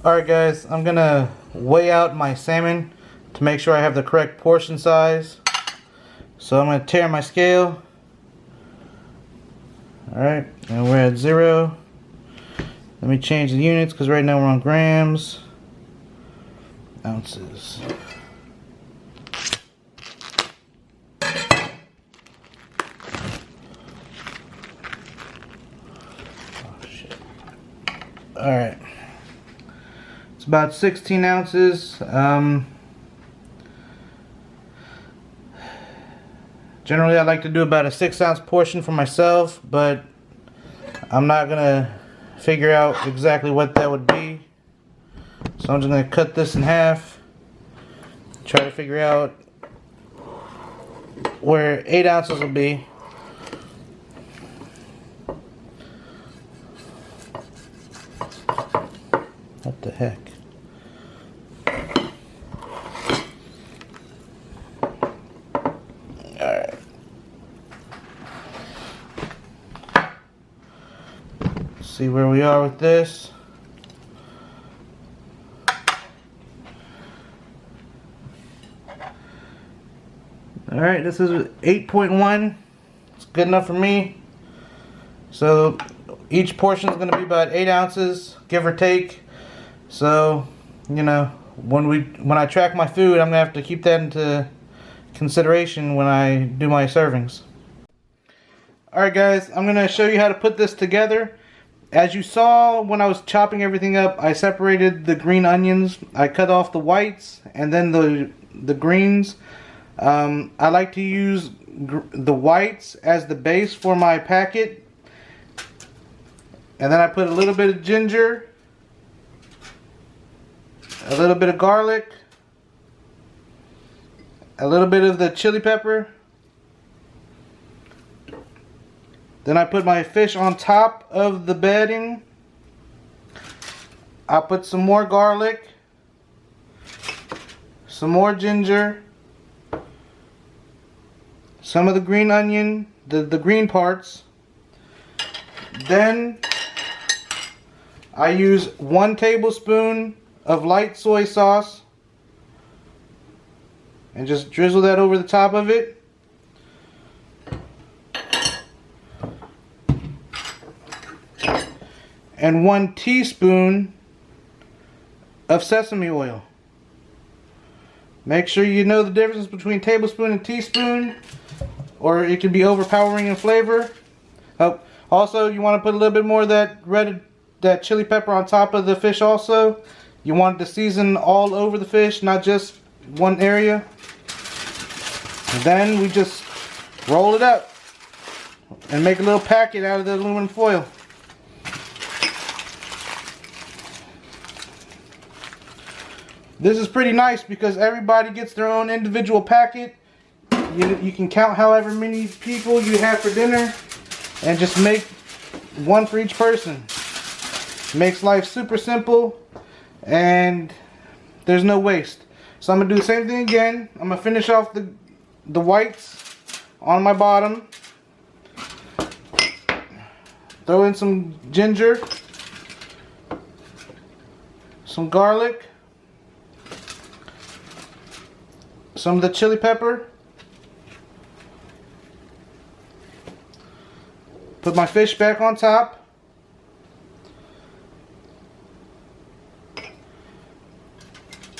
Alright guys, I'm gonna weigh out my salmon to make sure I have the correct portion size. So I'm gonna tear my scale. Alright, and we're at 0. Let me change the units because right now we're on grams. Ounces. Oh shit. Alright. It's about 16 ounces. Generally I like to do about a 6-ounce portion for myself, but I'm not gonna figure out exactly what that would be. So I'm just gonna cut this in half. Try to figure out where 8 ounces will be. What the heck? Alright. See where we are with this. Alright, this is 8.1. It's good enough for me. So each portion is going to be about 8 ounces, give or take. So, you know, when I track my food, I'm going to have to keep that into consideration when I do my servings. Alright guys, I'm going to show you how to put this together. As you saw when I was chopping everything up, I separated the green onions. I cut off the whites and then the greens. I like to use the whites as the base for my packet. And then I put a little bit of ginger, a little bit of garlic, a little bit of the chili pepper. Then I put my fish on top of the bedding. I put some more garlic, some more ginger, some of the green onion, the green parts. Then I use 1 tablespoon of light soy sauce and just drizzle that over the top of it. And 1 teaspoon of sesame oil. Make sure you know the difference between tablespoon and teaspoon, or it can be overpowering in flavor. Also, you want to put a little bit more of that chili pepper on top of the fish also. You want it to season all over the fish, not just one area. And then we just roll it up and make a little packet out of the aluminum foil. This is pretty nice because everybody gets their own individual packet. You can count however many people you have for dinner and just make one for each person. Makes life super simple and there's no waste. So I'm going to do the same thing again. I'm going to finish off the whites on my bottom. Throw in some ginger, some garlic, some of the chili pepper. Put my fish back on top.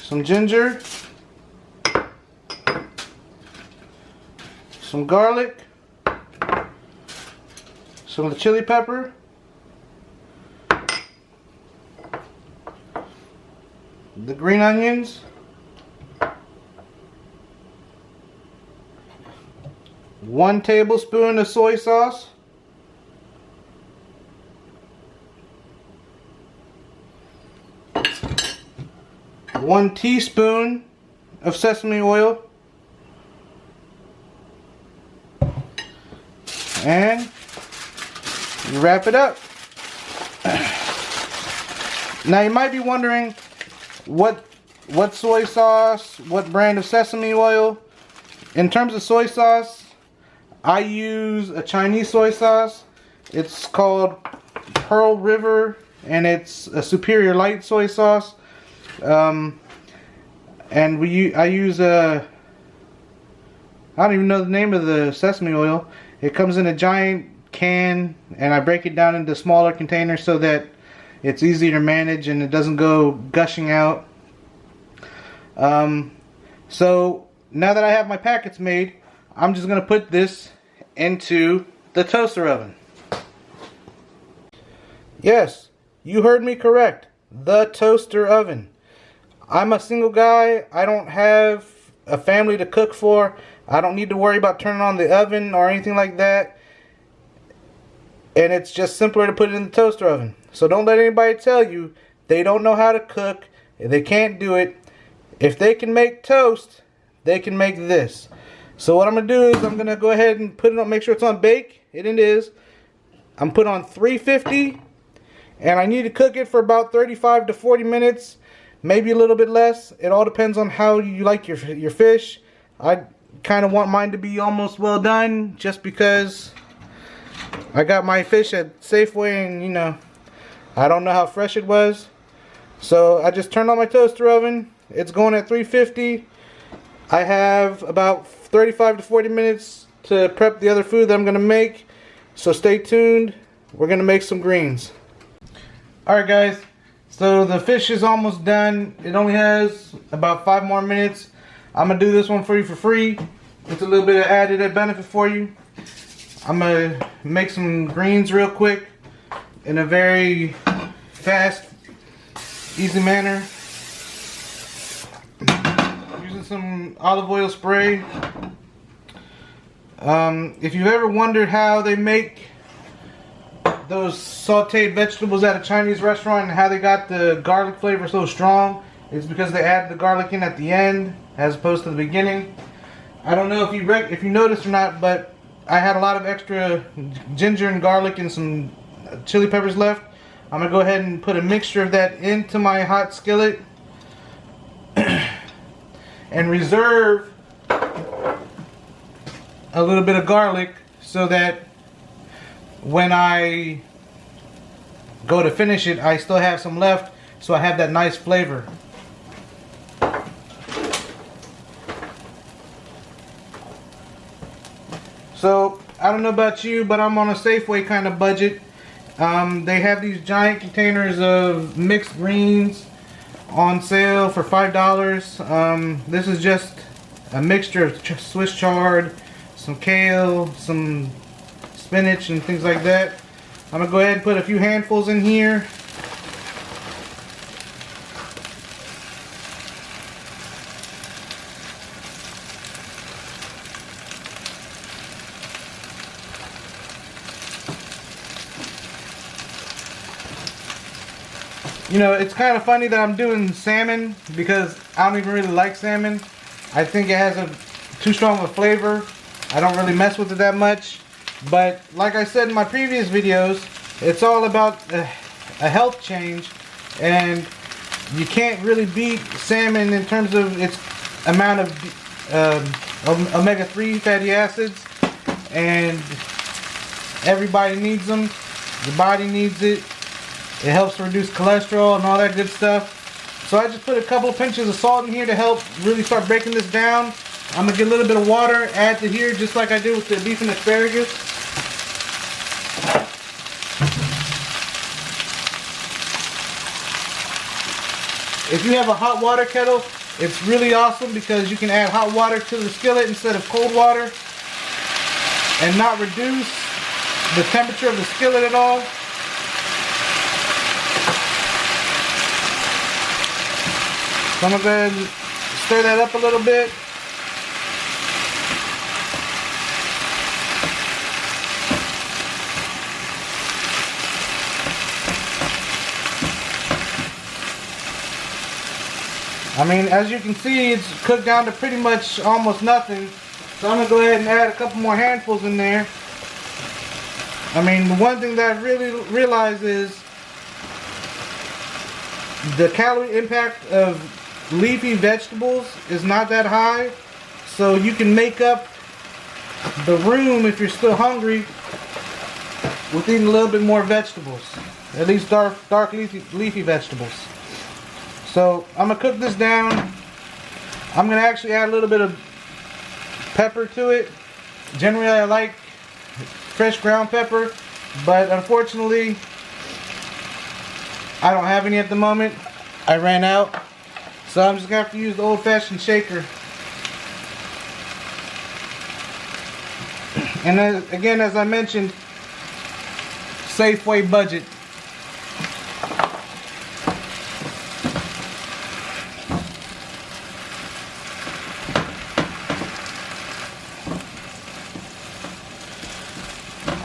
Some ginger. Some garlic. Some of the chili pepper. The green onions. 1 tablespoon of soy sauce. 1 teaspoon of sesame oil. And you wrap it up. Now you might be wondering what soy sauce, what brand of sesame oil. In terms of soy sauce, I use a Chinese soy sauce. It's called Pearl River and it's a superior light soy sauce. And I use I don't even know the name of the sesame oil. It comes in a giant can, and I break it down into smaller containers so that it's easier to manage and it doesn't go gushing out. So now that I have my packets made, I'm just going to put this into the toaster oven. Yes, you heard me correct. The toaster oven. I'm a single guy. I don't have a family to cook for. I don't need to worry about turning on the oven or anything like that. And it's just simpler to put it in the toaster oven. So don't let anybody tell you they don't know how to cook, they can't do it. If they can make toast, they can make this. So what I'm going to do is I'm going to go ahead and put it on, make sure it's on bake. It is. I'm put on 350, and I need to cook it for about 35 to 40 minutes, maybe a little bit less. It all depends on how you like your fish. I kind of want mine to be almost well done, just because I got my fish at Safeway, and you know, I don't know how fresh it was. So I just turned on my toaster oven. It's going at 350. I have about 35 to 40 minutes to prep the other food that I'm going to make. So stay tuned. We're going to make some greens. Alright guys, so the fish is almost done. It only has about 5 more minutes. I'm going to do this one for you for free. It's a little bit of added benefit for you. I'm going to make some greens real quick in a very fast, easy manner. Using some olive oil spray. If you've ever wondered how they make those sauteed vegetables at a Chinese restaurant and how they got the garlic flavor so strong, it's because they add the garlic in at the end as opposed to the beginning. I don't know if you noticed or not, but I had a lot of extra ginger and garlic and some chili peppers left. I'm going to go ahead and put a mixture of that into my hot skillet and reserve a little bit of garlic so that when I go to finish it, I still have some left, so I have that nice flavor. So I don't know about you, but I'm on a Safeway kind of budget. They have these giant containers of mixed greens on sale for $5. This is just a mixture of Swiss chard, some kale, some spinach and things like that. I'm going to go ahead and put a few handfuls in here. You know, it's kind of funny that I'm doing salmon because I don't even really like salmon. I think it has too strong of a flavor. I don't really mess with it that much. But like I said in my previous videos, it's all about a health change, and you can't really beat salmon in terms of its amount of omega-3 fatty acids, and everybody needs them. The body needs it. It helps reduce cholesterol and all that good stuff. So I just put a couple of pinches of salt in here to help really start breaking this down. I'm going to get a little bit of water, add to here just like I did with the beef and asparagus. If you have a hot water kettle, it's really awesome because you can add hot water to the skillet instead of cold water and not reduce the temperature of the skillet at all. So I'm going to go ahead and stir that up a little bit. I mean, as you can see, it's cooked down to pretty much almost nothing. So I'm going to go ahead and add a couple more handfuls in there. I mean, the one thing that I really realize is the calorie impact of leafy vegetables is not that high. So you can make up the room if you're still hungry with eating a little bit more vegetables. at least dark leafy vegetables. So I'm gonna cook this down. I'm gonna actually add a little bit of pepper to it. Generally I like fresh ground pepper, but unfortunately I don't have any at the moment. I ran out. So I'm just gonna have to use the old-fashioned shaker. And then, again, as I mentioned, Safeway budget.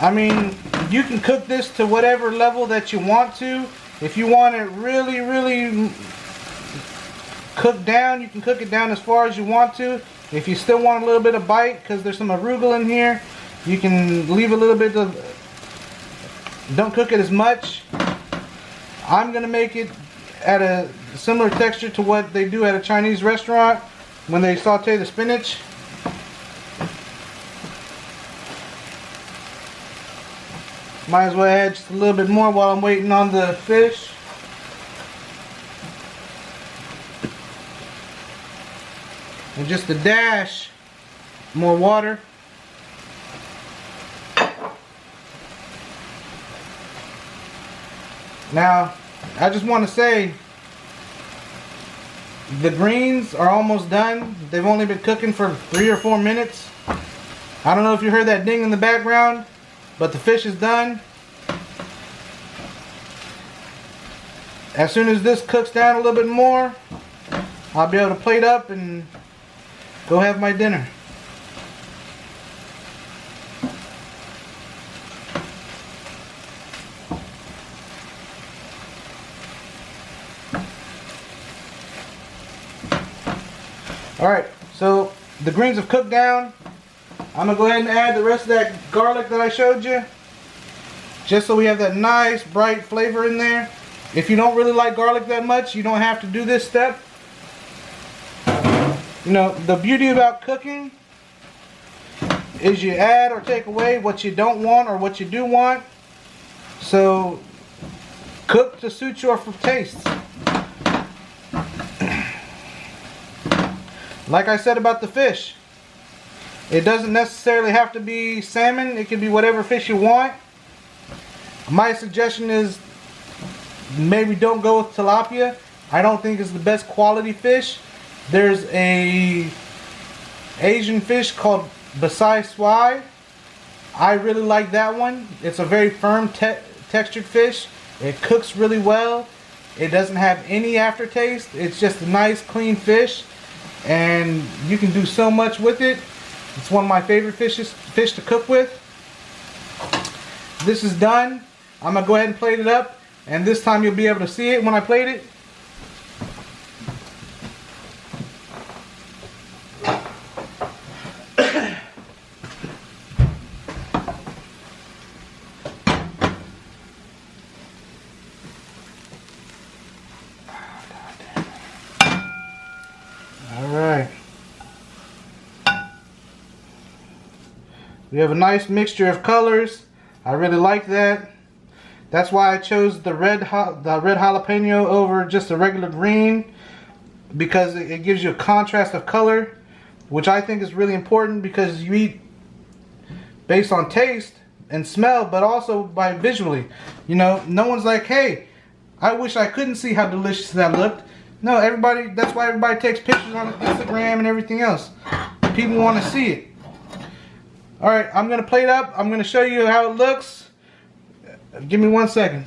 I mean, you can cook this to whatever level that you want to. If you want it really, really cooked down, you can cook it down as far as you want to. If you still want a little bit of bite, because there's some arugula in here, you can leave a little bit of, don't cook it as much. I'm going to make it at a similar texture to what they do at a Chinese restaurant when they saute the spinach. Might as well add just a little bit more while I'm waiting on the fish. And just a dash more water. Now, I just want to say the greens are almost done. They've only been cooking for 3 or 4 minutes. I don't know if you heard that ding in the background, but the fish is done. As soon as this cooks down a little bit more, I'll be able to plate up and go have my dinner. Alright, so the greens have cooked down. I'm going to go ahead and add the rest of that garlic that I showed you, just so we have that nice bright flavor in there. If you don't really like garlic that much, you don't have to do this step. You know, the beauty about cooking is you add or take away what you don't want or what you do want. So cook to suit your taste. Like I said about the fish, it doesn't necessarily have to be salmon. It can be whatever fish you want. My suggestion is maybe don't go with tilapia. I don't think it's the best quality fish. There's a Asian fish called Soy. I really like that one. It's a very firm textured fish. It cooks really well. It doesn't have any aftertaste. It's just a nice clean fish, and you can do so much with it. It's one of my favorite fish to cook with. This is done. I'm gonna go ahead and plate it up, and this time you'll be able to see it when I plate it. Alright. We have a nice mixture of colors. I really like that. That's why I chose the red jalapeno over just a regular green, because it gives you a contrast of color, which I think is really important, because you eat based on taste and smell, but also by visually. You know, no one's like, hey, I wish I couldn't see how delicious that looked. No, everybody, that's why everybody takes pictures on Instagram and everything else. People want to see it. Alright, I'm going to plate up. I'm going to show you how it looks. Give me 1 second.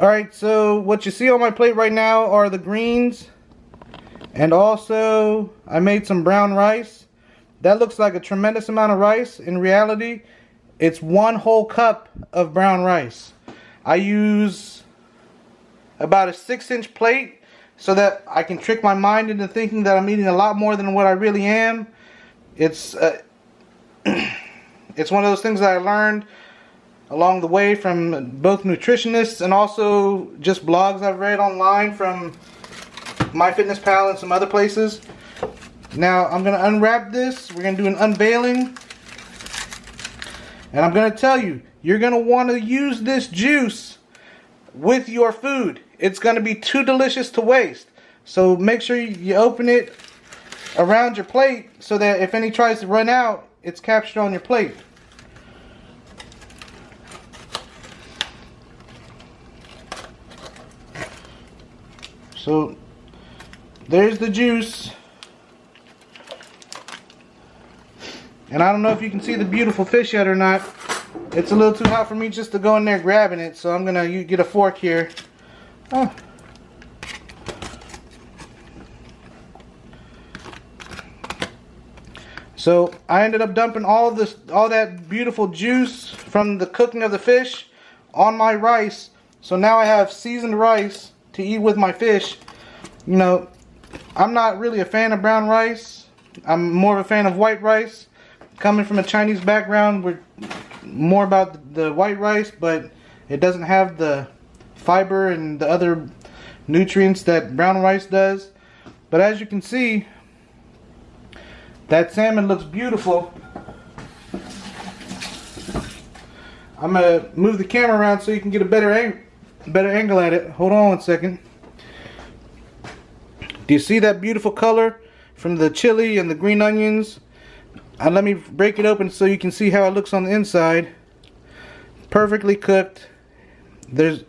Alright, so what you see on my plate right now are the greens. And also, I made some brown rice. That looks like a tremendous amount of rice. In reality, it's 1 whole cup of brown rice. I use about a 6-inch plate so that I can trick my mind into thinking that I'm eating a lot more than what I really am. It's it's one of those things that I learned along the way from both nutritionists and also just blogs I've read online from MyFitnessPal and some other places. Now I'm going to unwrap this. We're going to do an unveiling. And I'm gonna tell you, you're gonna want to use this juice with your food. It's gonna be too delicious to waste. So make sure you open it around your plate so that if any tries to run out, it's captured on your plate. So there's the juice. And I don't know if you can see the beautiful fish yet or not. It's a little too hot for me just to go in there grabbing it, so I'm gonna get a fork here. Oh. So I ended up dumping all that beautiful juice from the cooking of the fish on my rice. So now I have seasoned rice to eat with my fish. You know, I'm not really a fan of brown rice. I'm more of a fan of white rice. Coming from a Chinese background, we're more about the white rice, but it doesn't have the fiber and the other nutrients that brown rice does. But as you can see, that salmon looks beautiful. I'm gonna move the camera around so you can get a better angle at it. Hold on one second. Do you see that beautiful color from the chili and the green onions? And let me break it open so you can see how it looks on the inside. Perfectly cooked. There's,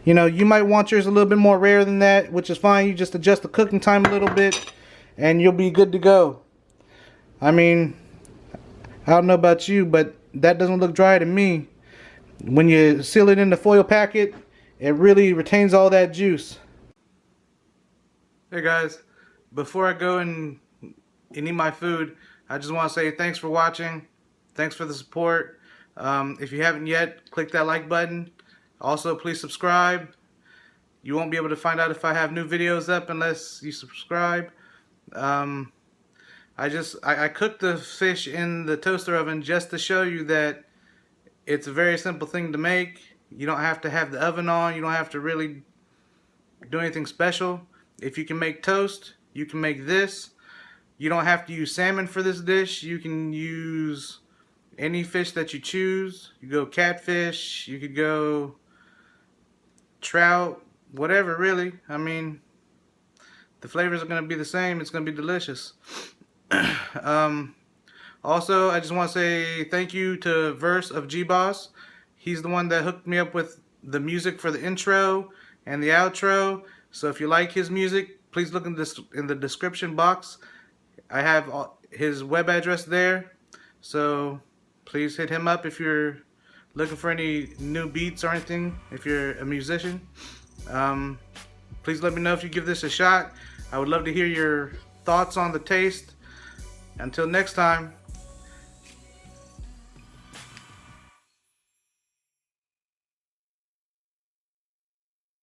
you know, you might want yours a little bit more rare than that, which is fine. You just adjust the cooking time a little bit and you'll be good to go. I mean, I don't know about you, but that doesn't look dry to me. When you seal it in the foil packet, it really retains all that juice. Hey guys, before I go and eat my food, I just want to say thanks for watching. Thanks for the support. If you haven't yet, click that like button. Also, please subscribe. You won't be able to find out if I have new videos up unless you subscribe. I cooked the fish in the toaster oven just to show you that it's a very simple thing to make. You don't have to have the oven on. You don't have to really do anything special. If you can make toast, you can make this. You don't have to use salmon for this dish. You can use any fish that you choose. You go catfish, you could go trout, whatever really. I mean, the flavors are going to be the same. It's going to be delicious. Also, I just want to say thank you to Verse of GBOS. He's the one that hooked me up with the music for the intro and the outro. So if you like his music, please look in the description box. I have his web address there, so please hit him up if you're looking for any new beats or anything, if you're a musician. Please let me know if you give this a shot. I would love to hear your thoughts on the taste. Until next time.